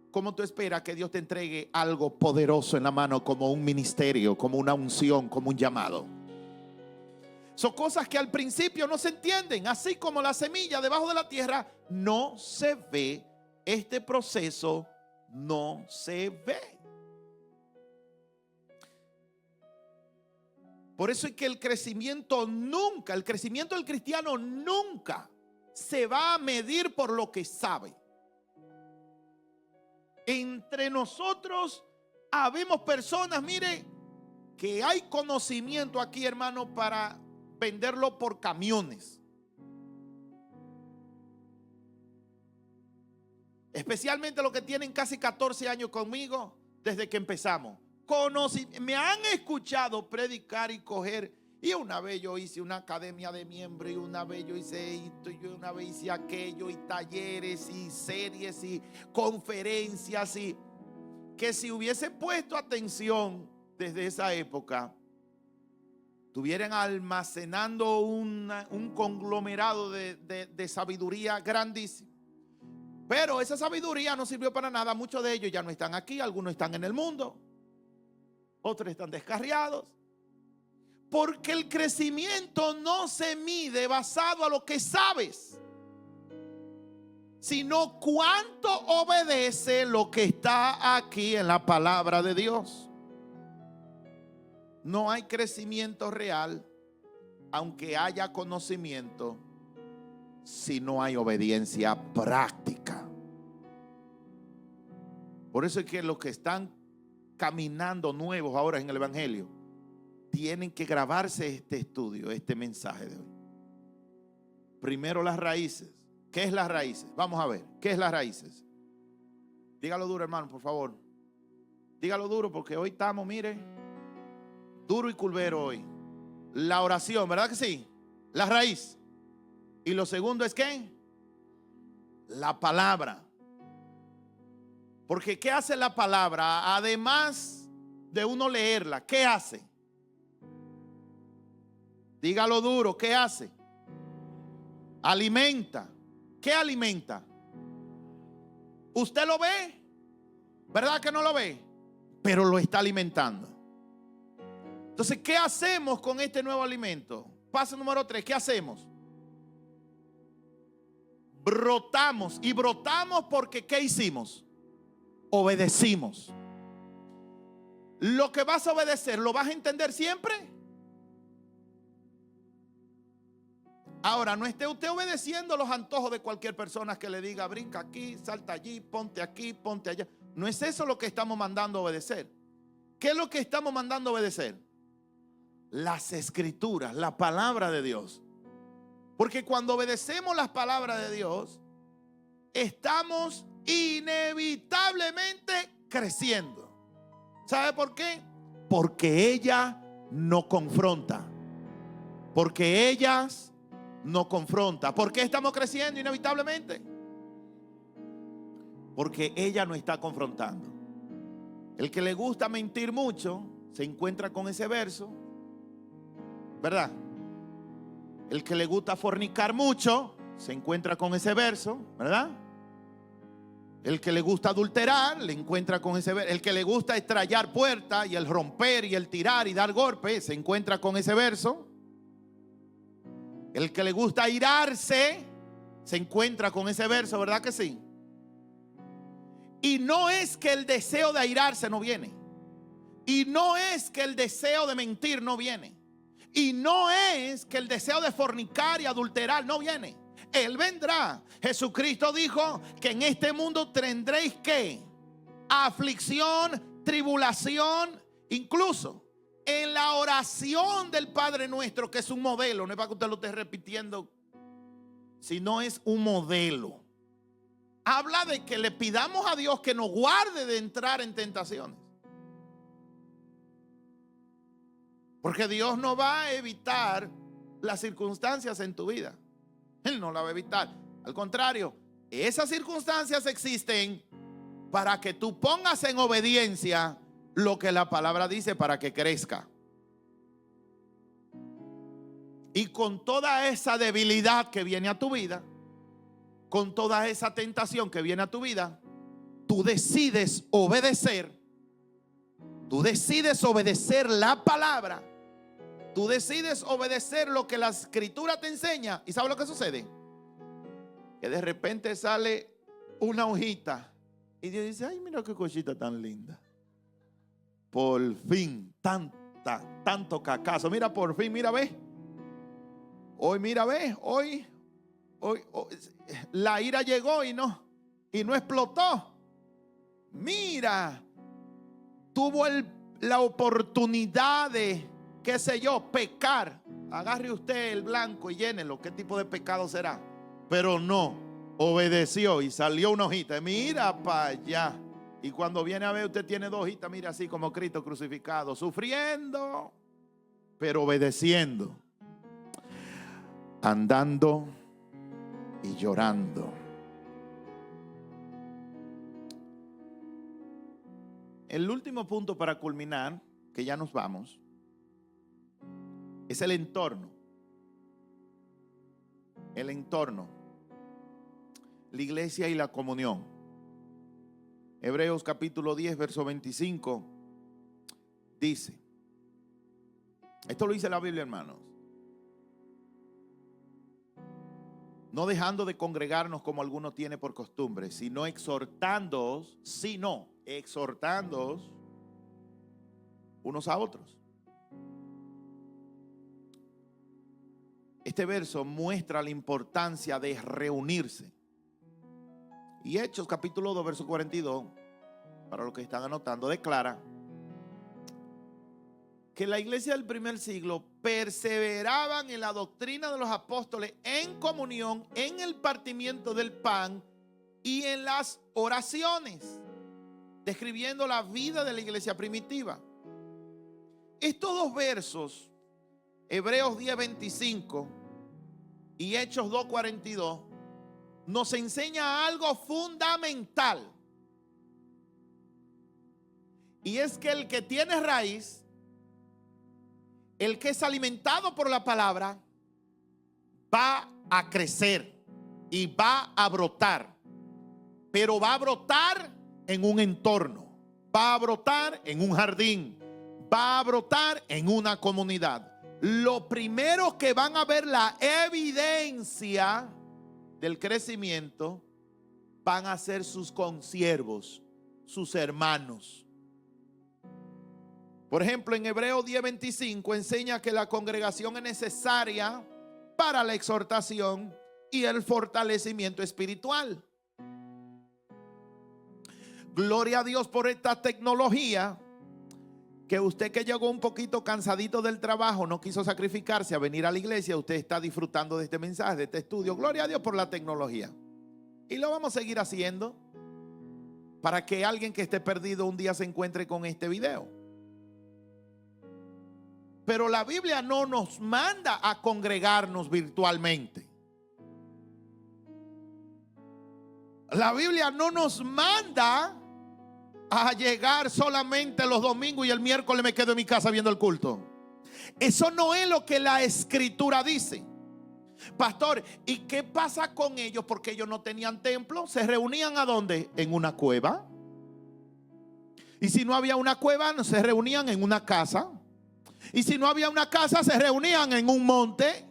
¿cómo tú esperas que Dios te entregue algo poderoso en la mano como un ministerio, como una unción, como un llamado? Son cosas que al principio no se entienden. Así como la semilla debajo de la tierra no se ve. Este proceso no se ve. Por eso es que el crecimiento del cristiano nunca se va a medir por lo que sabe. Entre nosotros habemos personas, mire, que hay conocimiento aquí, hermano, para venderlo por camiones. Especialmente los que tienen casi 14 años conmigo desde que empezamos. Me han escuchado predicar y coger. Y una vez yo hice una academia de miembros, y una vez yo hice esto, y una vez hice aquello, y talleres, y series, y conferencias, y que si hubiese puesto atención desde esa época, estuvieran almacenando un conglomerado de sabiduría grandísimo. Pero esa sabiduría no sirvió para nada. Muchos de ellos ya no están aquí, algunos están en el mundo, otros están descarriados. Porque el crecimiento no se mide basado a lo que sabes, sino cuánto obedece lo que está aquí en la palabra de Dios. No hay crecimiento real, aunque haya conocimiento, si no hay obediencia práctica. Por eso es que los que están caminando nuevos ahora en el Evangelio tienen que grabarse este estudio, este mensaje de hoy. Primero, las raíces. ¿Qué es las raíces? Vamos a ver, ¿qué es las raíces? Dígalo duro, hermano, por favor. Dígalo duro, porque hoy estamos, mire, duro y culvero hoy. La oración, ¿verdad que sí? La raíz. Y lo segundo es ¿qué? La palabra. Porque ¿qué hace la palabra? Además de uno leerla, ¿qué hace? Dígalo duro, ¿qué hace? Alimenta. ¿Qué alimenta? Usted lo ve, ¿verdad que no lo ve? Pero lo está alimentando. Entonces, ¿qué hacemos con este nuevo alimento? Paso número 3, ¿qué hacemos? Brotamos. Y brotamos porque ¿qué hicimos? Obedecimos. Lo que vas a obedecer, ¿lo vas a entender siempre? Ahora, no esté usted obedeciendo los antojos de cualquier persona que le diga brinca aquí, salta allí, ponte aquí, ponte allá. No es eso lo que estamos mandando a obedecer. ¿Qué es lo que estamos mandando a obedecer? Las escrituras, la palabra de Dios. Porque cuando obedecemos las palabras de Dios, estamos inevitablemente creciendo. ¿Sabe por qué? Porque ella no confronta. Porque ellas no confronta. ¿Por qué estamos creciendo inevitablemente? Porque ella no está confrontando. El que le gusta mentir mucho se encuentra con ese verso, ¿verdad? El que le gusta fornicar mucho se encuentra con ese verso, ¿verdad? El que le gusta adulterar le encuentra con ese verso. El que le gusta estrellar puertas y el romper y el tirar y dar golpes se encuentra con ese verso. El que le gusta airarse se encuentra con ese verso, ¿verdad que sí? Y no es que el deseo de airarse no viene. Y no es que el deseo de mentir no viene. Y no es que el deseo de fornicar y adulterar no viene. Él vendrá. Jesucristo dijo que en este mundo tendréis ¿qué? Aflicción, tribulación, incluso en la oración del Padre Nuestro, que es un modelo. No es para que usted lo esté repitiendo, sino es un modelo. Habla de que le pidamos a Dios que nos guarde de entrar en tentaciones. Porque Dios no va a evitar las circunstancias en tu vida. Él no la va a evitar. Al contrario, esas circunstancias existen para que tú pongas en obediencia lo que la palabra dice para que crezca. Y con toda esa debilidad que viene a tu vida, con toda esa tentación que viene a tu vida, tú decides obedecer. Tú decides obedecer la palabra. Tú decides obedecer lo que la escritura te enseña. ¿Y sabes lo que sucede? Que de repente sale una hojita y Dios dice, ay, mira qué cosita tan linda. Por fin, tanto cacazo. Mira, por fin, mira, ve. Hoy, mira, ve. Hoy la ira llegó y no explotó. Mira, tuvo la oportunidad de, qué sé yo, pecar. Agarre usted el blanco y llénelo. ¿Qué tipo de pecado será? Pero no, obedeció y salió una hojita. Mira para allá. Y cuando viene a ver, usted tiene dos hojitas, mira, así como Cristo crucificado, sufriendo, pero obedeciendo, andando y llorando. El último punto para culminar, que ya nos vamos, Es el entorno. El entorno. La iglesia y la comunión. Hebreos capítulo 10, verso 25 dice, esto lo dice la Biblia, hermanos: no dejando de congregarnos como alguno tiene por costumbre, sino exhortándoos unos a otros. Este verso muestra la importancia de reunirse. Y Hechos capítulo 2, verso 42, para los que están anotando, declara que la iglesia del primer siglo perseveraban en la doctrina de los apóstoles, en comunión, en el partimiento del pan y en las oraciones, describiendo la vida de la iglesia primitiva. Estos dos versos, Hebreos 10, 25 y Hechos 2, 42, nos enseña algo fundamental. Y es que el que tiene raíz, el que es alimentado por la palabra, va a crecer y va a brotar. Pero va a brotar en un entorno, va a brotar en un jardín, va a brotar en una comunidad. Lo primero que van a ver la evidencia del crecimiento van a ser sus consiervos, sus hermanos. Por ejemplo, en Hebreos 10:25 enseña que la congregación es necesaria para la exhortación y el fortalecimiento espiritual. Gloria a Dios por esta tecnología, que usted que llegó un poquito cansadito del trabajo, no quiso sacrificarse a venir a la iglesia, usted está disfrutando de este mensaje, de este estudio. Gloria a Dios por la tecnología. Y lo vamos a seguir haciendo para que alguien que esté perdido un día se encuentre con este video. Pero la Biblia no nos manda a congregarnos virtualmente. La Biblia no nos manda a llegar solamente los domingos y el miércoles me quedo en mi casa viendo el culto. Eso no es lo que la Escritura dice. Pastor, ¿y qué pasa con ellos? Porque ellos no tenían templo. ¿Se reunían a dónde? En una cueva. Y si no había una cueva, se reunían en una casa. Y si no había una casa, se reunían en un monte.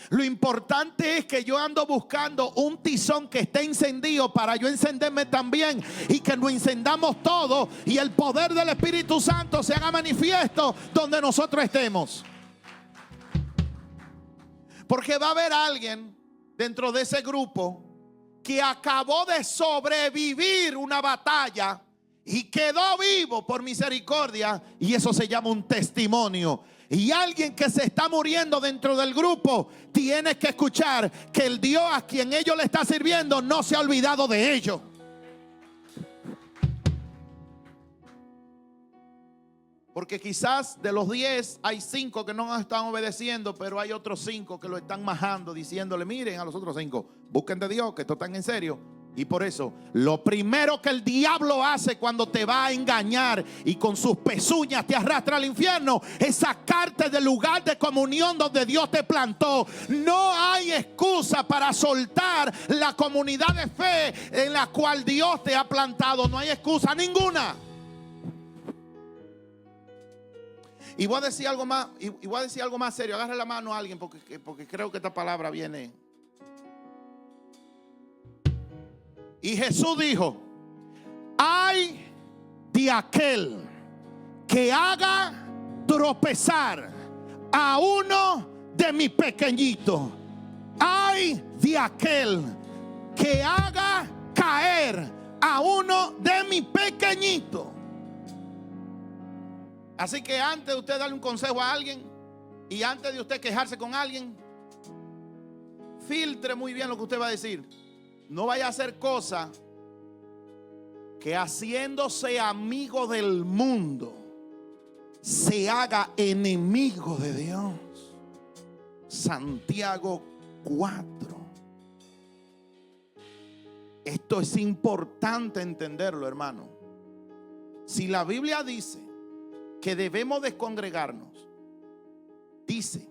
Lo importante es que yo ando buscando un tizón que esté encendido para yo encenderme también, y que nos encendamos todos y el poder del Espíritu Santo se haga manifiesto donde nosotros estemos. Porque va a haber alguien dentro de ese grupo que acabó de sobrevivir una batalla y quedó vivo por misericordia, y eso se llama un testimonio. Y alguien que se está muriendo dentro del grupo tiene que escuchar que el Dios a quien ellos le están sirviendo no se ha olvidado de ellos. Porque quizás de los 10 hay 5 que no están obedeciendo, pero hay otros 5 que lo están majando, diciéndole: miren a los otros 5, busquen de Dios, que esto está en serio. Y por eso, lo primero que el diablo hace cuando te va a engañar y con sus pezuñas te arrastra al infierno, es sacarte del lugar de comunión donde Dios te plantó. No hay excusa para soltar la comunidad de fe en la cual Dios te ha plantado. No hay excusa ninguna. Y voy a decir algo más, y voy a decir algo más serio. Agarre la mano a alguien porque creo que esta palabra viene. Y Jesús dijo: ay de aquel que haga tropezar a uno de mis pequeñitos. Ay de aquel que haga caer a uno de mis pequeñitos. Así que antes de usted darle un consejo a alguien y antes de usted quejarse con alguien, filtre muy bien lo que usted va a decir. No vaya a hacer cosa que haciéndose amigo del mundo se haga enemigo de Dios. Santiago 4. Esto es importante entenderlo, hermano. Si la Biblia dice que debemos de congregarnos, dice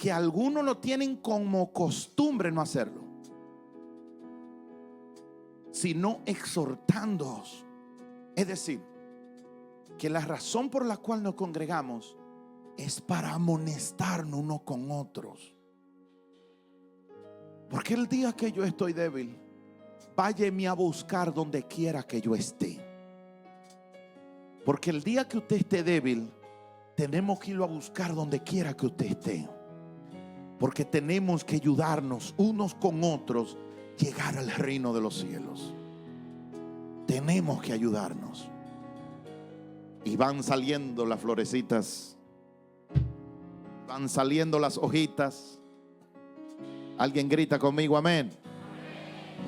que algunos lo tienen como costumbre no hacerlo, sino exhortándoos. Es decir, que la razón por la cual nos congregamos es para amonestarnos unos con otros. Porque el día que yo estoy débil, váyame a buscar donde quiera que yo esté. Porque el día que usted esté débil, tenemos que irlo a buscar donde quiera que usted esté. Porque tenemos que ayudarnos unos con otros llegar al reino de los cielos. Tenemos que ayudarnos. Y van saliendo las florecitas, van saliendo las hojitas. Alguien grita conmigo, amén.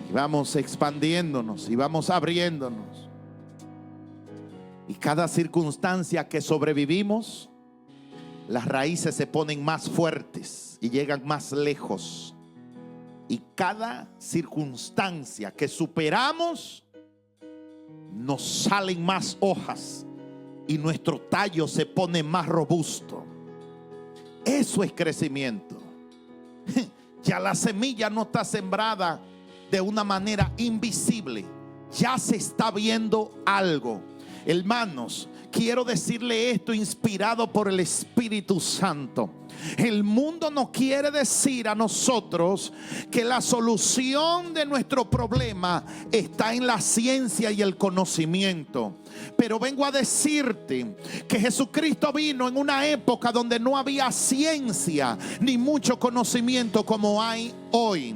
Y vamos expandiéndonos y vamos abriéndonos. Y cada circunstancia que sobrevivimos, las raíces se ponen más fuertes y llegan más lejos. Y cada circunstancia que superamos, nos salen más hojas y nuestro tallo se pone más robusto. Eso es crecimiento. Ya la semilla no está sembrada de una manera invisible. Ya se está viendo algo. Hermanos, quiero decirle esto inspirado por el Espíritu Santo. El mundo no quiere decir a nosotros que la solución de nuestro problema está en la ciencia y el conocimiento. Pero vengo a decirte que Jesucristo vino en una época donde no había ciencia ni mucho conocimiento como hay hoy.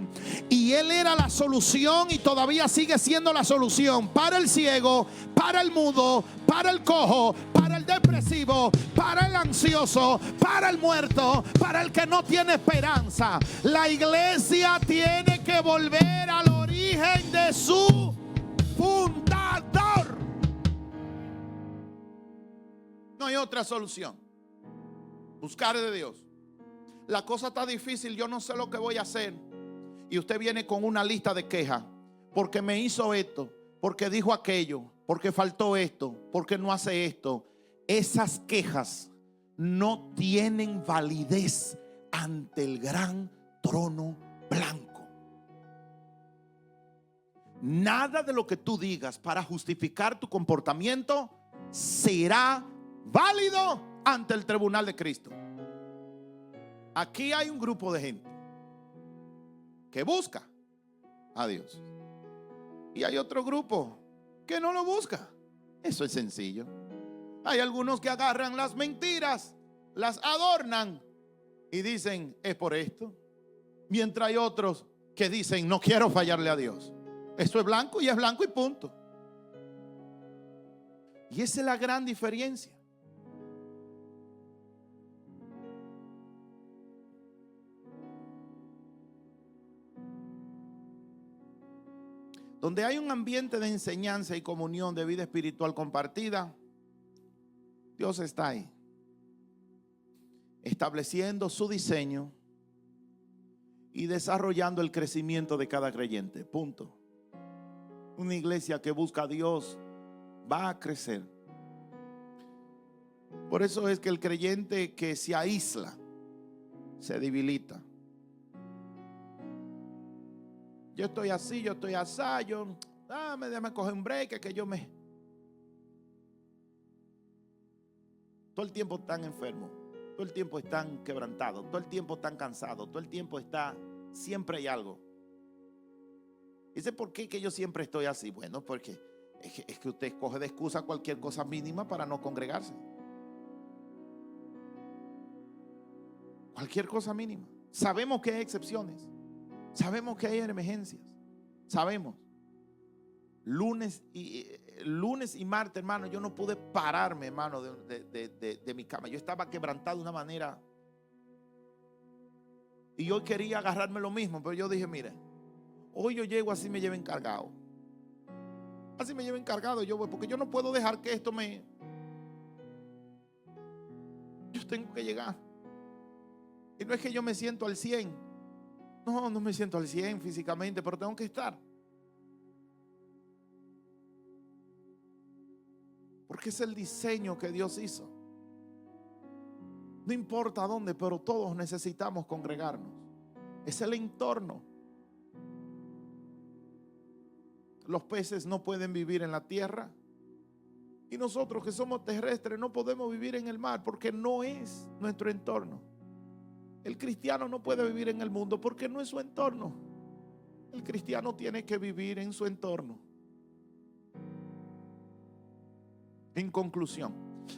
Y Él era la solución y todavía sigue siendo la solución para el ciego, para el mudo, para el cojo, para el depresivo, para el ansioso, para el muerto, para el que no tiene esperanza. La iglesia tiene que volver al origen de su fundador. No hay otra solución. Buscar de Dios. La cosa está difícil, yo no sé lo que voy a hacer. Y usted viene con una lista de quejas. Porque me hizo esto, porque dijo aquello, porque faltó esto, porque no hace esto. Esas quejas no tienen validez ante el gran trono blanco. Nada de lo que tú digas para justificar tu comportamiento será válido ante el tribunal de Cristo. Aquí hay un grupo de gente que busca a Dios y hay otro grupo que no lo busca. Eso es sencillo. Hay algunos que agarran las mentiras, las adornan y dicen es por esto, mientras hay otros que dicen no quiero fallarle a Dios. Eso es blanco y es blanco y punto. Y esa es la gran diferencia. Donde hay un ambiente de enseñanza y comunión, de vida espiritual compartida, Dios está ahí, estableciendo su diseño y desarrollando el crecimiento de cada creyente. Punto. Una iglesia que busca a Dios va a crecer. Por eso es que el creyente que se aísla se debilita. Yo estoy así, yo estoy asá, déjame coger un break, que yo me... Todo el tiempo están enfermos, todo el tiempo están quebrantados, todo el tiempo están cansados, todo el tiempo siempre hay algo. Dice, ¿por qué que yo siempre estoy así? Bueno, porque es que usted coge de excusa cualquier cosa mínima para no congregarse. Cualquier cosa mínima. Sabemos que hay excepciones. Sabemos que hay emergencias. Sabemos. Lunes y martes, hermano, yo no pude pararme, hermano, de mi cama. Yo estaba quebrantado de una manera. Y yo quería agarrarme lo mismo, pero yo dije, mire, hoy yo llego así me lleven cargado. Así me lleven cargado yo voy, porque yo no puedo dejar que esto me... Yo tengo que llegar. Y no es que yo me siento al 100. No me siento al 100 físicamente, pero tengo que estar. Porque es el diseño que Dios hizo. No importa dónde, pero todos necesitamos congregarnos. Es el entorno. Los peces no pueden vivir en la tierra. Y nosotros que somos terrestres no podemos vivir en el mar porque no es nuestro entorno. El cristiano no puede vivir en el mundo porque no es su entorno. El cristiano tiene que vivir en su entorno. En conclusión,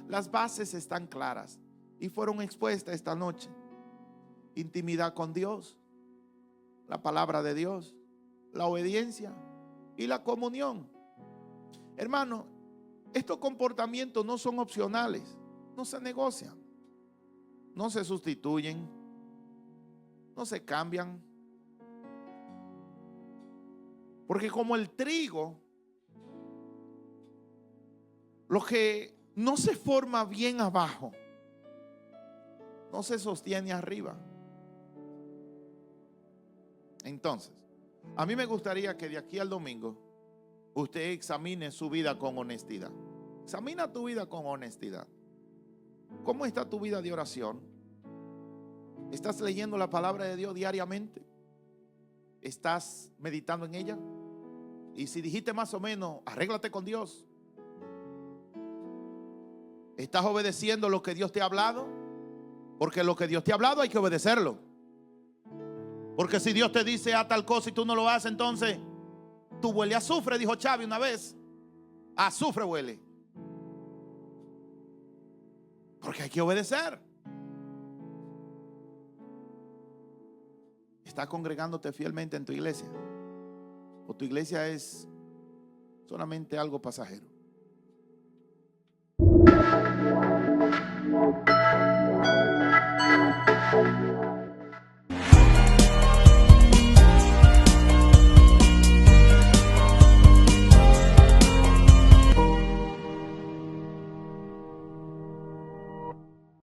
las bases están claras y fueron expuestas esta noche. Intimidad con Dios, la palabra de Dios, la obediencia y la comunión. Hermano, estos comportamientos no son opcionales, no se negocian, no se sustituyen, no se cambian. Porque como el trigo, lo que no se forma bien abajo, no se sostiene arriba. Entonces, a mí me gustaría que de aquí al domingo usted examine su vida con honestidad. Examina tu vida con honestidad. ¿Cómo está tu vida de oración? ¿Estás leyendo la palabra de Dios diariamente? ¿Estás meditando en ella? Y si dijiste más o menos, arréglate con Dios. ¿Estás obedeciendo lo que Dios te ha hablado? Porque lo que Dios te ha hablado hay que obedecerlo. Porque si Dios te dice a tal cosa y tú no lo haces, entonces tú huele a azufre, dijo Chávez una vez. A azufre huele. Porque hay que obedecer. ¿Estás congregándote fielmente en tu iglesia? ¿O tu iglesia es solamente algo pasajero?